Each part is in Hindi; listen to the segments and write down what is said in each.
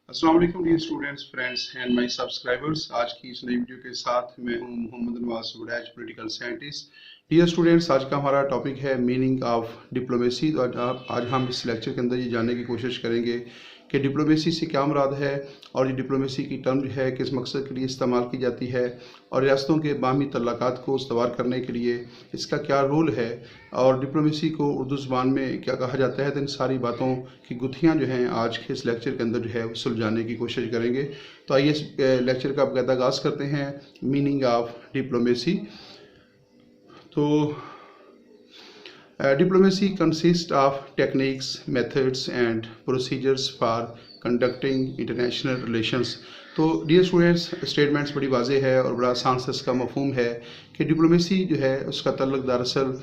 अस्सलाम वालेकुम dear students, friends and my subscribers. आज की इस नई वीडियो के साथ मैं हूं Mohammad Nawaz Waraich, political scientist. Dear students, आज का हमारा टॉपिक है मीनिंग ऑफ डिप्लोमेसी। तो आज हम इस लेक्चर के अंदर ये जानने की कोशिश करेंगे कि डिप्लोमेसी से क्या मुराद है और ये डिप्लोमेसी की टर्म जो है किस मकसद के लिए इस्तेमाल की जाती है और रियासतों के बाहमी तल्लुकात को उसवार करने के लिए इसका क्या रोल है और डिप्लोमेसी को उर्दू ज़बान में क्या कहा जाता है। तो इन सारी बातों की गुत्थियाँ जो हैं आज के इस लेक्चर के अंदर जो है सुलझाने की कोशिश करेंगे। तो आइए इस लेक्चर का बाकायदा आगाज़ करते हैं, मीनिंग ऑफ डिप्लोमेसी। तो diplomacy consists of techniques, methods and procedures for conducting international relations। तो डियर स्टूडेंट्स, स्टेटमेंट्स बड़ी वाज़ेह है और बड़ा आसान से इसका मफहूम है कि डिप्लोमेसी जो है उसका तल्लुक़ दरअसल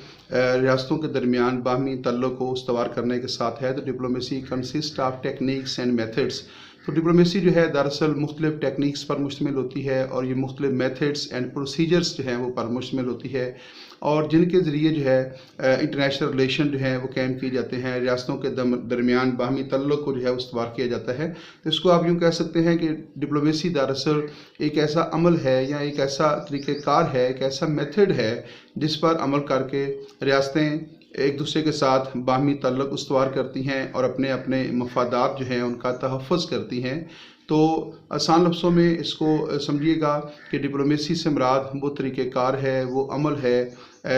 रियासतों के दरमियान बाहमी तल्लुक़ को उसवार करने के साथ है। तो diplomacy consist of techniques and methods. तो डिप्लोमेसी जो है दरअसल मुख्तलिफ टेक्निक्स पर मुश्तमिल होती है और ये मुख्तलिफ मेथड्स एंड प्रोसीजर्स जो हैं वो पर मुश्तमिल होती है और जिनके ज़रिए जो है इंटरनेशनल रिलेशन जो है वो कायम किए जाते हैं, रियासतों के दरमियान बाहमी तल्लुक़ को जो है उसवार किया जाता है। तो इसको आप यूँ कह सकते हैं कि डिप्लोमेसी दरअसल एक ऐसा अमल है या एक ऐसा तरीक़ेकार है, एक ऐसा मेथड है जिस पर अमल करके रियासतें एक दूसरे के साथ बाहमी तल्लुक़ उसवार करती हैं और अपने अपने मफादात जो हैं उनका तहफ़्फ़ुज़ करती हैं। तो आसान लफ्ज़ों में इसको समझिएगा कि डिप्लोमेसी से मुराद वो तरीक़ेकार है, वो अमल है,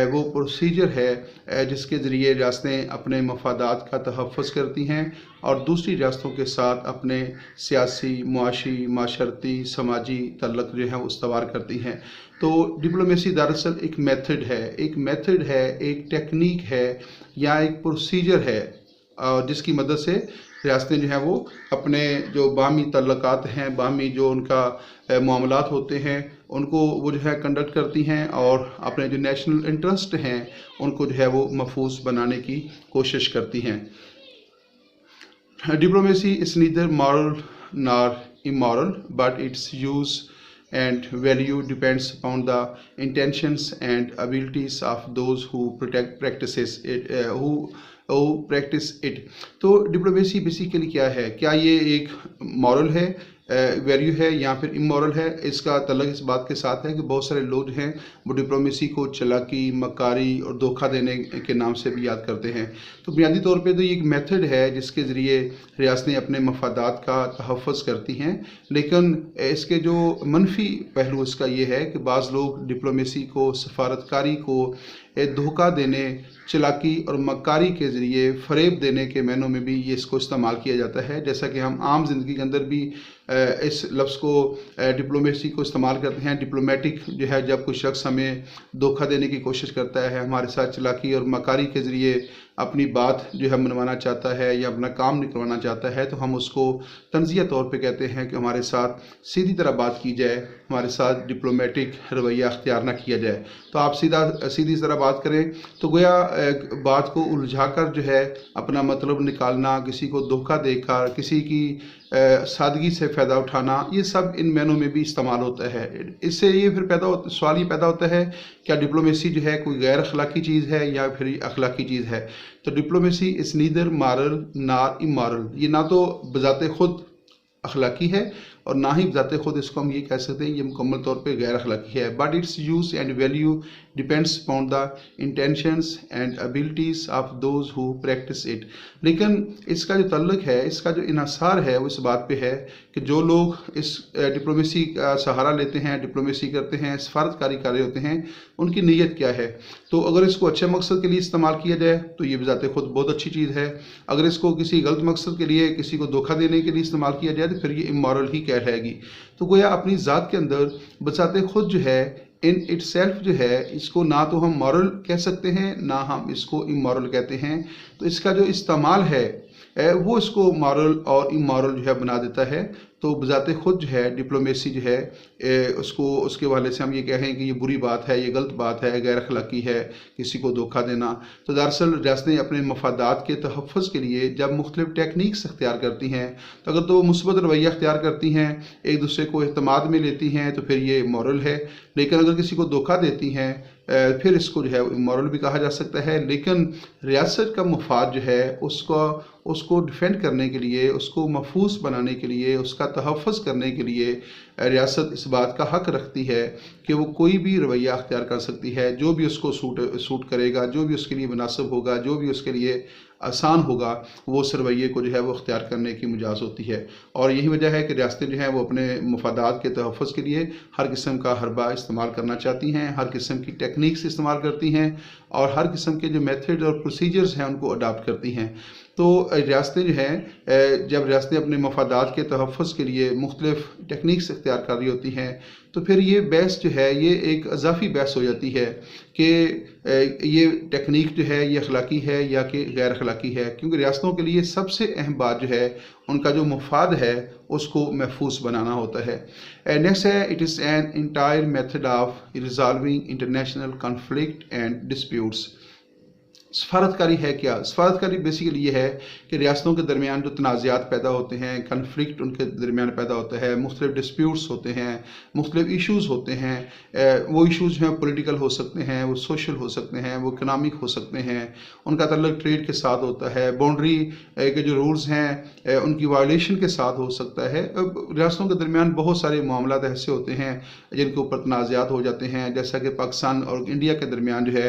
वो प्रोसीजर है जिसके ज़रिए रियासतें अपने मफादात का तहफ़्फ़ुज़ करती हैं और दूसरी रियासतों के साथ अपने सियासी, मुआशी, माशरती, समाजी तल्लुक़ जो है उसवार करती हैं। तो डिप्लोमेसी दरअसल एक मेथड है, एक टेक्निक है या एक प्रोसीजर है जिसकी मदद से रियासतें जो हैं वो अपने जो बाहमी तल्लुकात हैं, बाहमी जो उनका मामलात होते हैं उनको वो जो है कंडक्ट करती हैं और अपने जो नेशनल इंटरेस्ट हैं उनको जो है वो महफूज बनाने की कोशिश करती हैं। Diplomacy is neither moral nor immoral but it's use and value depends upon the intentions and abilities of those who practices it who practice it। तो डिप्लोमेसी बेसिकली क्या है? क्या ये एक मॉरल है, वैल्यू है या फिर इमोरल है? इसका तल्लुक़ इस बात के साथ है कि बहुत सारे लोग हैं वो डिप्लोमेसी को चालाकी, मकारी और धोखा देने के नाम से भी याद करते हैं। तो बुनियादी तौर पे तो ये एक मेथड है जिसके ज़रिए रियासतें अपने मफादात का तहफ़्फ़ुज़ करती हैं, लेकिन इसके जो मनफी पहलू इसका ये है कि बाज़ लोग डिप्लोमेसी को, सफारतकारी को धोखा देने, चालाकी और मक्कारी के ज़रिए फ़रेब देने के मायनों में भी ये इसको इस्तेमाल किया जाता है। जैसा कि हम आम ज़िंदगी के अंदर भी इस लफ्ज़ को डिप्लोमेसी को इस्तेमाल करते हैं। डिप्लोमेटिक जो है जब कोई शख्स हमें धोखा देने की कोशिश करता है, हमारे साथ चालाकी और मक्कारी के ज़रिए अपनी बात जो है मनवाना चाहता है या अपना काम निकलवाना चाहता है, तो हम उसको तंज़िया तौर पे कहते हैं कि हमारे साथ सीधी तरह बात की जाए, हमारे साथ डिप्लोमेटिक रवैया अख्तियार ना किया जाए। तो आप सीधी तरह बात करें तो गोया बात को उलझा कर जो है अपना मतलब निकालना, किसी को धोखा देकर किसी की सादगी से फ़ायदा उठाना, ये सब इन मायनों में भी इस्तेमाल होता है। इससे ये फिर सवाल ये पैदा होता है, क्या डिप्लोमेसी जो है कोई गैर अखलाकी चीज़ है या फिर अखलाकी चीज़ है? तो diplomacy is neither moral nor immoral. ये ना तो बजाते खुद अखलाकी है और ना ही बजाते खुद इसको हम ये कह सकते हैं ये मुकम्मल तौर पे गैर अखलाकी है। But it's use and value depends upon the intentions and abilities of those who practice it. लेकिन इसका जो तल्लुक़ है, इसका जो इन्हिसार है वो इस बात पे है कि जो लोग इस डिप्लोमेसी का सहारा लेते हैं, डिप्लोमेसी करते हैं, सफारतकारी कर रहे होते हैं, उनकी नीयत क्या है। तो अगर इसको अच्छे मकसद के लिए इस्तेमाल किया जाए तो ये बजाते खुद बहुत अच्छी चीज़ है। अगर इसको किसी गलत मकसद के लिए, किसी को धोखा देने के लिए इस्तेमाल किया जाए तो फिर ये इमोरल ही कहलाएगी। तो गोया अपनी ज़ात के अंदर बचाते खुद जो है इन इटसेल्फ जो है, इसको ना तो हम मॉरल कह सकते हैं ना हम इसको इमोरल कहते हैं। तो इसका जो इस्तेमाल है वो इसको मॉरल और इमोरल जो है बना देता है। तो बजाते खुद जो है डिप्लोमेसी जो है उसको उसके हवाले से हम ये कहें कि ये बुरी बात है, ये गलत बात है, गैर अखलाकी है किसी को धोखा देना। तो दरअसल रियासतें अपने मफादात के तहफ़्फ़ुज़ के लिए जब मुख्तलिफ टेक्निक्स अख्तियार करती हैं, तो अगर तो मुस्बत रवैया अख्तियार करती हैं, एक दूसरे को एतमाद में लेती हैं, तो फिर ये मॉरल है। लेकिन अगर किसी को धोखा देती हैं फिर इसको जो है इमोरल भी कहा जा सकता है। लेकिन रियासत का मफाद जो है उसको डिफेंड करने के लिए, उसको महफूज बनाने के लिए, उसका तहफ़्फ़ुज़ करने के लिए रियासत इस बात का हक़ रखती है कि वो कोई भी रवैया अख्तियार कर सकती है, जो भी उसको सूट करेगा, जो भी उसके लिए मुनासिब होगा, जो भी उसके लिए आसान होगा, वो उस रवैये को जो है वो अख्तियार करने की मुजाज़ होती है। और यही वजह है कि रियासतें जो हैं वो अपने मफादात के तहफ़्फ़ुज़ के लिए हर किस्म का हरबा इस्तेमाल करना चाहती हैं, हर किस्म की टेक्निक्स इस्तेमाल करती हैं और हर किस्म के जो मेथड और प्रोसीजर्स हैं उनको अडाप्ट करती हैं। तो रियासतें जो हैं जब रियासतें अपने मफादात के तहफ़्फ़ुज़ के लिए मुख्तलिफ़ टेक्निक्स इख्तियार कर रही होती हैं, तो फिर ये बहस जो है ये एक इजाफ़ी बहस हो जाती है कि ये टेक्निक जो है ये अखलाकी है या कि गैर अखलाकी है, क्योंकि रियासतों के लिए सबसे अहम बात जो है उनका जो मफाद है उसको महफूज बनाना होता है। नेक्स्ट है, it is an entire method of resolving international conflict and disputes. सफारतकारी है क्या? सफारतकारी बेसिकली ये है कि रियासतों के दरमियान जो तनाज़ात पैदा होते हैं, कन्फ्लिक्ट उनके दरमियान पैदा होता है, मुख्तलिफ डिस्प्यूट्स होते हैं, मुख्तलिफ इशूज़ होते हैं। वो इशूज़ हैं पोलिटिकल हो सकते हैं, वो सोशल हो सकते हैं, वो इकनॉमिक हो सकते हैं, उनका तल्लुक़ ट्रेड के साथ होता है, बाउंड्री के जो रूल्स हैं उनकी वायलेशन के साथ हो सकता है। रियासतों के दरमियान बहुत सारे मामलात ऐसे होते हैं जिनके ऊपर तनाज़ात हो जाते हैं, जैसा कि पाकिस्तान और इंडिया के दरमियान जो है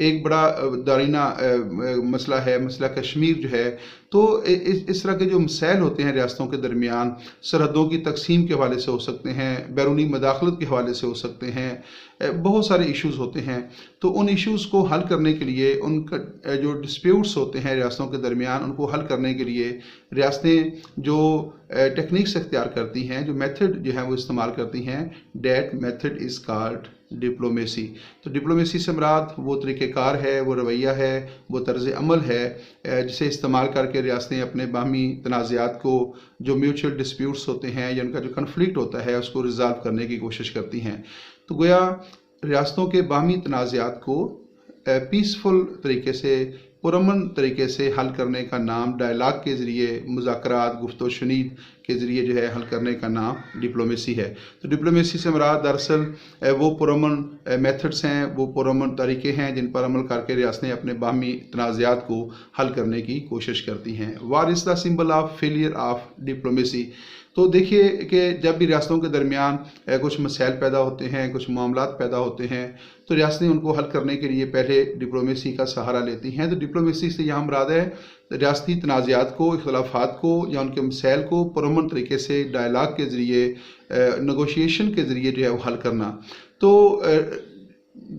एक बड़ा दारीना मसला है, मसला कश्मीर जो है। तो इस तरह के जो मसाइल होते हैं रियासतों के दरमियान, सरहदों की तकसीम के हवाले से हो सकते हैं, बैरूनी मदाखलत के हवाले से हो सकते हैं, बहुत सारे इश्यूज़ होते हैं। तो उन इश्यूज़ को हल करने के लिए, उनका जो डिस्प्यूट्स होते हैं रियासतों के दरमियान, उनको हल करने के लिए रियासतें जो टेक्निक्स अख्तियार करती हैं, जो मेथड जो है वो इस्तेमाल करती हैं, that method is called diplomacy. तो डिप्लोमेसी से मुराद वो तरीक़ेकार है, वो रवैया है, वो तर्ज़ अमल है जिसे इस्तेमाल करके रियासतें अपने बाहमी तनाज़ात को, जो म्यूचुअल डिस्प्यूट्स होते हैं या उनका जो कन्फ्लिक्ट होता है, उसको रिज़ॉल्व करने की कोशिश करती हैं। तो गोया रियासतों के बाहमी तनाज़ात को पीसफुल तरीके से, पुरअमन तरीके से हल करने का नाम, डायलॉग के ज़रिए, मुज़ाकरात, गुफ्तो शुनीद के ज़रिए जो है हल करने का नाम डिप्लोमेसी है। तो डिप्लोमेसी से मुराद दरअसल वो पुरअमन मेथड्स हैं, वो पुरअमन तरीके हैं जिन पर अमल करके रियासतें अपने बाहमी तनाज़ात को हल करने की कोशिश करती हैं। War is the symbol of failure of diplomacy. तो देखिए कि जब भी रियासतों के दरमियान कुछ मसाइल पैदा होते हैं, कुछ मामलात पैदा होते हैं, तो रियासतें उनको हल करने के लिए पहले डिप्लोमेसी का सहारा लेती हैं। तो डिप्लोमेसी से यहाँ मुराद है रियासती तनाज़ात को, इख्तिलाफ़ात को या उनके मसाइल को पुरअमन तरीके से डायलॉग के ज़रिए, नेगोशिएशन के ज़रिए जो है वो हल करना। तो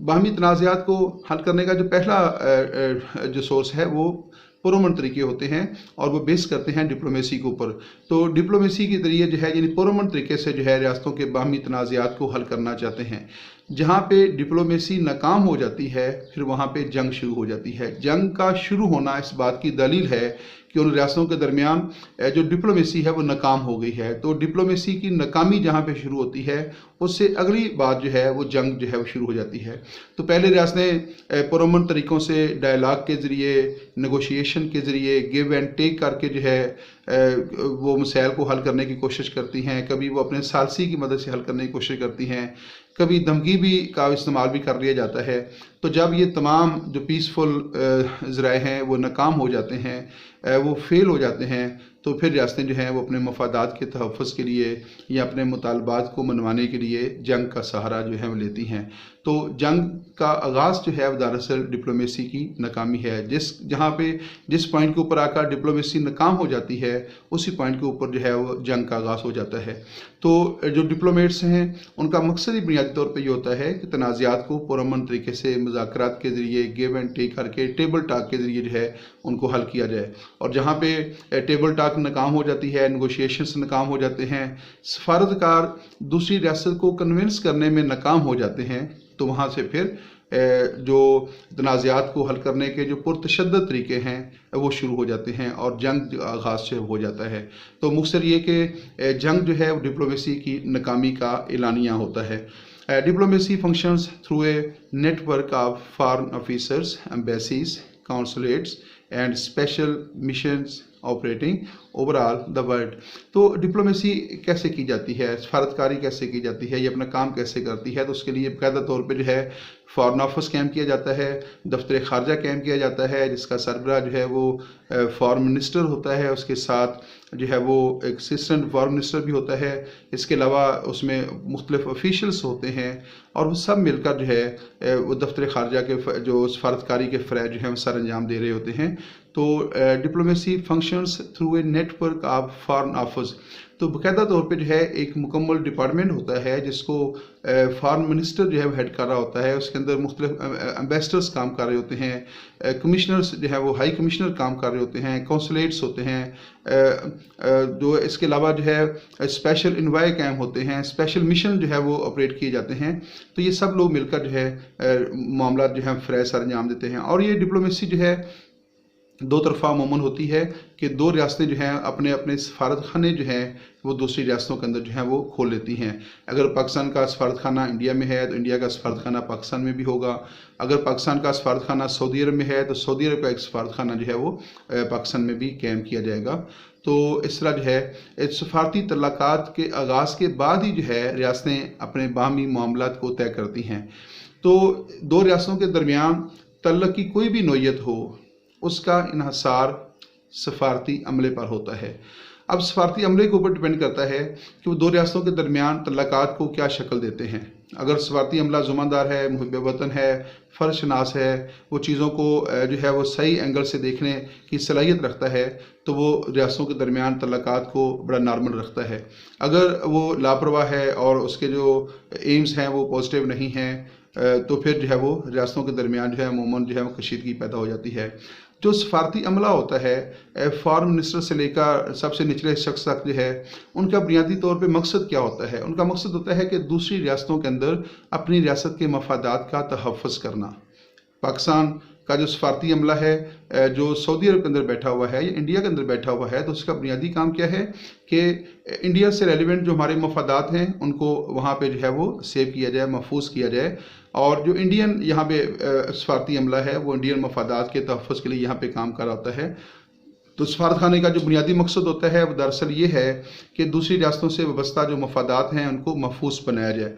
बाहमी तनाज़ात को हल करने का जो पहला जो सोर्स है वो पुरअमन तरीके होते हैं और वो बेस करते हैं डिप्लोमेसी के ऊपर। तो डिप्लोमेसी के ज़रिए जो है यानी पुरअमन तरीके से जो है रियासतों के बाहमी तनाज़ात को हल करना चाहते हैं। जहाँ पे डिप्लोमेसी नाकाम हो जाती है फिर वहाँ पे जंग शुरू हो जाती है। जंग का शुरू होना इस बात की दलील है कि उन रियासतों के दरमियान जो डिप्लोमेसी है वो नाकाम हो गई है। तो डिप्लोमेसी की नाकामी जहाँ पे शुरू होती है उससे अगली बात जो है वो जंग जो है वो शुरू हो जाती है। तो पहले रियासतें पुरअमन तरीक़ों से डायलॉग के ज़रिए, नेगोशिएशन के ज़रिए, गिव एंड टेक करके जो है वो मसाइल को हल करने की कोशिश करती हैं। कभी वो अपने सालसी की मदद से हल करने की कोशिश करती हैं, कभी धमकी भी का इस्तेमाल भी कर लिया जाता है। तो जब ये तमाम जो पीसफुल ज़राए हैं वो नाकाम हो जाते हैं, वो फेल हो जाते हैं, तो फिर रियासतें जो हैं वो अपने मफादात के तहफ़्फ़ुज़ के लिए या अपने मुतालबात को मनवाने के लिए जंग का सहारा जो है वो लेती हैं। तो जंग का आगाज़ जो है वो दरअसल डिप्लोमेसी की नाकामी है। जिस पॉइंट के ऊपर आकर डिप्लोमेसी नाकाम हो जाती है उसी पॉइंट के ऊपर जो है वो जंग का आगाज़ हो जाता है। तो जो डिप्लोमेट्स हैं उनका मकसद ही बुनियादी तौर पर ये होता है कि तनाज़ात को पुरअमन तरीके से मुज़ाकरात के ज़रिए, गिव एंड टेक करके, टेबल टॉक के ज़रिए जो है उनको हल किया जाए। और जहाँ पे टेबल टॉक नाकाम हो जाती है, नेगोशिएशंस नाकाम हो जाते हैं, सफारतकार दूसरी रियासत को कन्विंस करने में नाकाम हो जाते हैं, तो वहाँ से फिर जो तनाज़ात को हल करने के जो पुरतशद्दद तरीके हैं वो शुरू हो जाते हैं और जंग आगाज़ से हो जाता है। तो मुख्तसर ये कि जंग जो है वो डिप्लोमेसी की नाकामी का एलानिया होता है। Diplomacy functions through a network of foreign officers, embassies, consulates, and special missions operating overall the world। तो डिप्लोमेसी कैसे की जाती है, सफारतकारी कैसे की जाती है, ये अपना काम कैसे करती है, तो उसके लिए बाकायदा तौर पे जो है फॉरेन ऑफिस कायम किया जाता है, दफ्तर खारजा कायम किया जाता है, जिसका सरबराह जो है वो फॉरेन मिनिस्टर होता है, उसके साथ जो है वो एक असिस्टेंट फॉरेन मिनिस्टर भी होता है। इसके अलावा उसमें मुख्तलिफ ऑफिशियल्स होते हैं और वो सब मिलकर जो है वो दफ्तर खारजा के जो सफारतकारी के फ़रज़ जो हैं वो सर अंजाम दे रहे होते हैं। तो diplomacy functions through a network of foreign office, तो बाकायदा तौर पे जो है एक मुकम्मल डिपार्टमेंट होता है जिसको फॉरेन मिनिस्टर जो है वो हेड कर रहा होता है। उसके अंदर मुख्तलिफ एम्बेसडर्स काम कर रहे होते हैं, कमिश्नर्स जो है वो हाई कमिश्नर काम कर रहे होते हैं, कौंसलेट्स होते हैं, जो इसके अलावा जो है स्पेशल इन्वाय कायम होते हैं, स्पेशल मिशन जो है वो ऑपरेट किए जाते हैं। तो ये सब लोग मिलकर जो है मामला जो है फ़रज़ सर अंजाम देते हैं। और ये डिप्लोमेसी जो है दो तरफा अमूमन होती है कि दो रियासतें जो हैं अपने अपने सफारत खाने जो हैं वो दूसरी रियासतों के अंदर जो हैं वो खोल लेती हैं। अगर पाकिस्तान का सफारत खाना इंडिया में है तो इंडिया का सफारत खाना पाकिस्तान में भी होगा। अगर पाकिस्तान का सफारत खाना सऊदी अरब में है तो सऊदी अरब का एक सफारत खाना जो है वो पाकिस्तान में भी कायम किया जाएगा। तो इस तरह जो है सफारती तल्लुकात के आगाज़ के बाद ही जो है रियासतें अपने बाहमी मामलात को तय करती हैं। तो दो रियासतों के दरमियान तल्लुक की कोई भी नोयत हो उसका इन्हसार सफारती अमले पर होता है। अब सफारती अमले के ऊपर डिपेंड करता है कि वो दो रियासतों के दरमियान तल्लुकात को क्या शक्ल देते हैं। अगर सफारती अमला ज़ुम्मेदार है, मुहिब वतन है, फ़र्ज शनास है, वो चीज़ों को जो है वो सही एंगल से देखने की सलाहियत रखता है, तो वो रियासतों के दरमियान तल्लुकात को बड़ा नॉर्मल रखता है। अगर वो लापरवाह है और उसके जो एम्स हैं वो पॉजिटिव नहीं हैं, तो फिर जो है वो रियासतों के दरमियान जो है अमूमन जो है वो कशीदगी पैदा हो जाती है। जो सफारती अमला होता है फॉरेन मिनिस्टर से लेकर सबसे निचले शख्स तक जो है, उनका बुनियादी तौर पे मकसद क्या होता है? उनका मकसद होता है कि दूसरी रियासतों के अंदर अपनी रियासत के मफादात का तहफ़्फ़ुज़ करना। पाकिस्तान का जो सफारती अमला है जो सऊदी अरब के अंदर बैठा हुआ है या इंडिया के अंदर बैठा हुआ है, तो उसका बुनियादी काम क्या है कि इंडिया से रेलिवेंट जो हमारे मफादात हैं उनको वहाँ पे जो है वो सेव किया जाए, महफूज किया जाए। और जो इंडियन यहाँ पे सफारती अमला है वो इंडियन मफादात के तहफ़्फ़ुज़ के लिए यहाँ पे काम कर रहा होता है। तो सफारत खाने का जो बुनियादी मकसद होता है वो दरअसल ये है कि दूसरी रियासतों से वाबस्ता जो मफादात हैं उनको महफूज बनाया जाए।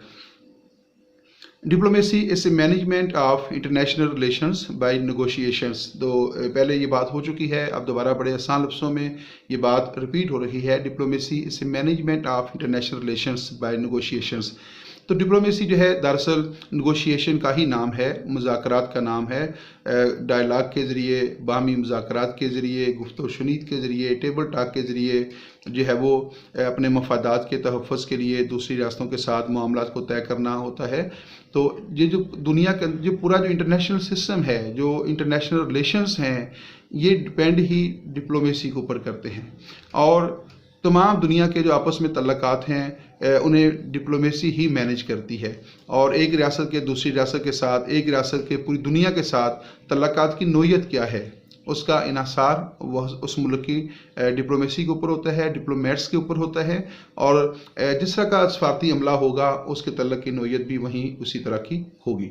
Diplomacy is a management of international relations by negotiations. तो पहले ये बात हो चुकी है, अब दोबारा बड़े आसान लफ्ज़ों में ये बात रिपीट हो रही है। Diplomacy is a management of international relations by negotiations. तो डिप्लोमेसी जो है दरअसल नेगोशिएशन का ही नाम है, मुज़ाकरात का नाम है। डायलॉग के ज़रिए, बाहमी मुज़ाकरात के ज़रिए, गुफ्तगू शुनीद के ज़रिए, टेबल टॉक के ज़रिए जो है वो अपने मफादात के तहफ़्फ़ुज़ के लिए दूसरी रियासतों के साथ मामलात को तय करना होता है। तो ये जो दुनिया का जो पूरा जो इंटरनेशनल सिस्टम है, जो इंटरनेशनल रिलेशंस हैं, ये डिपेंड ही डिप्लोमेसी के ऊपर करते हैं। और तमाम दुनिया के जो आपस में तल्लुकात हैं उन्हें डिप्लोमेसी ही मैनेज करती है। और एक रियासत के दूसरी रियासत के साथ, एक रियासत के पूरी दुनिया के साथ तल्लुकात की नोयत क्या है, उसका इन्हसार वह उस मुल्क की डिप्लोमेसी के ऊपर होता है, डिप्लोमेट्स के ऊपर होता है। और जिस तरह का सफारती अमला होगा उसके तल्लुक की नोयत भी वहीं उसी तरह की होगी।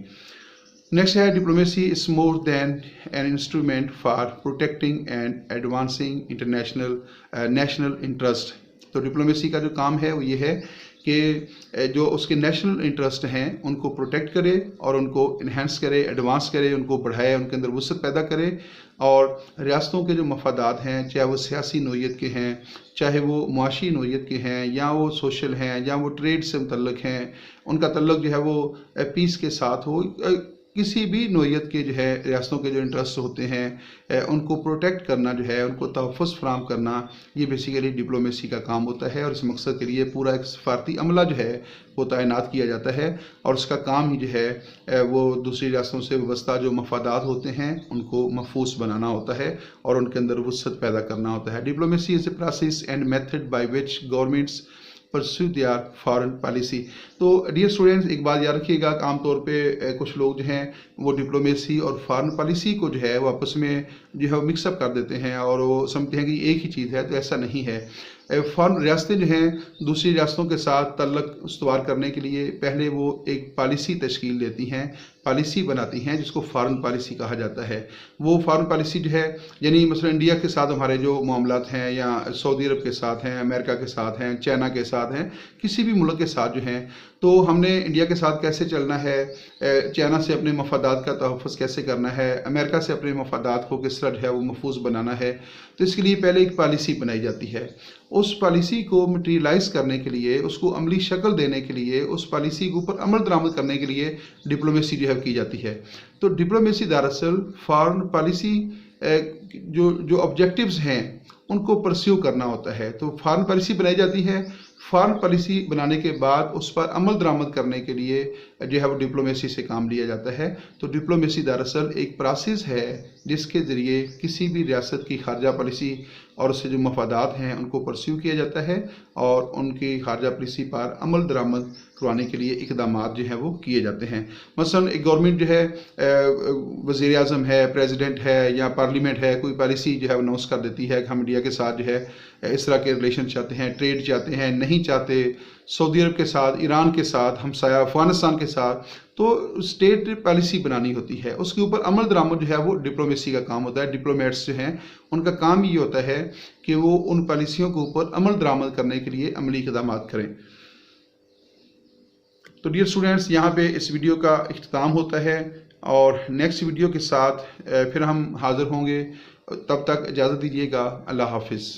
नेक्स्ट है diplomacy is more than an instrument for protecting and advancing international national interest. तो डिप्लोमेसी का जो काम है वो ये है कि जो उसके नेशनल इंटरेस्ट हैं उनको प्रोटेक्ट करे और उनको इन्हेंस करे, एडवांस करे, उनको बढ़ाए, उनके अंदर वसअत पैदा करे। और रियासतों के जो मफादात हैं, चाहे वो सियासी नोयत के हैं, चाहे वो मुआशी नोयत के हैं, या वो सोशल हैं, या वो ट्रेड से मुतल्लिक हैं, उनका तल्लुक जो है वो पीस के साथ हो, किसी भी नोयत के जो है रियासतों के जो इंटरेस्ट होते हैं उनको प्रोटेक्ट करना जो है, उनको तहफ़्फ़ुज़ फराहम करना, ये बेसिकली डिप्लोमेसी का काम होता है। और इस मकसद के लिए पूरा एक सफारती अमला जो है वो तैनात किया जाता है और उसका काम ही जो है वो दूसरी रियासतों से वाबस्ता जो मफादात होते हैं उनको महफूज बनाना होता है और उनके अंदर वसअत पैदा करना होता है। Diplomacy is a process and method by which governments pursue their foreign policy। तो डियर स्टूडेंट्स, एक बात याद रखिएगा कि आमतौर पे कुछ लोग जो हैं वो डिप्लोमेसी और फॉरेन पॉलिसी को जो है वो आपस में जो है वो मिक्सअप कर देते हैं और वो समझते हैं कि एक ही चीज़ है, तो ऐसा नहीं है। फॉरेन रियासतें जो हैं दूसरी रियासतों के साथ तल्लक उस्तवार करने के लिए पहले वो एक पॉलिसी तश्कील देती हैं, पॉलिसी बनाती हैं, जिसको फॉरेन पॉलिसी कहा जाता है। वो फॉरेन पॉलिसी जो है यानी मसलन इंडिया के साथ हमारे जो मामलात हैं या सऊदी अरब के साथ हैं, अमेरिका के साथ हैं, चाइना के साथ हैं, किसी भी मुल्क के साथ जो हैं, तो हमने इंडिया के साथ कैसे चलना है, चाइना से अपने मफादात का तहफ़्फ़ुज़ कैसे करना है, अमेरिका से अपने मफादात को किस तरह जो है वो महफूज बनाना है, तो इसके लिए पहले एक पॉलिसी बनाई जाती है। उस पॉलिसी को मटीरियलाइज़ करने के लिए, उसको अमली शक्ल देने के लिए, उस पॉलिसी के ऊपर अमल दरामद करने के लिए डिप्लोमेसी जो है की जाती है। तो डिप्लोमेसी दरअसल फॉरेन पॉलिसी जो ऑब्जेक्टिव्स हैं उनको परस्यू करना होता है। तो फॉरेन पॉलिसी बनाई जाती है, फॉरेन पॉलिसी बनाने के बाद उस पर अमल दरामद करने के लिए जो है वो डिप्लोमेसी से काम लिया जाता है। तो डिप्लोमेसी दरअसल एक प्रोसेस है जिसके ज़रिए किसी भी रियासत की खारजा पॉलिसी और उससे जो मफादात हैं उनको परस्यू किया जाता है और उनकी खारजा पॉलिसी पर अमल दरामद करवाने के लिए इक़दामात जो हैं वो किए जाते हैं। मसलन एक गवर्नमेंट जो है, वज़ीर आज़म है, प्रेसिडेंट है या पार्लियामेंट है, कोई पॉलिसी जो है अनाउंस कर देती है कि हम इंडिया के साथ जो है इस तरह के रिलेशन चाहते हैं, ट्रेड चाहते हैं, नहीं चाहते सऊदी अरब के साथ, ईरान के साथ, हमसाया अफ़गानिस्तान के साथ, तो स्टेट पॉलिसी बनानी होती है। उसके ऊपर अमल दरामद जो है वो डिप्लोमेसी का काम होता है। डिप्लोमेट्स जो हैं उनका काम ये होता है कि वो उन पॉलिसियों के ऊपर अमल दरामद करने के लिए अमली इक़दामात करें। तो डियर स्टूडेंट्स, यहाँ पे इस वीडियो का इख्तिताम होता है और नेक्स्ट वीडियो के साथ फिर हम हाज़िर होंगे। तब तक इजाज़त दीजिएगा। अल्लाह हाफिज़।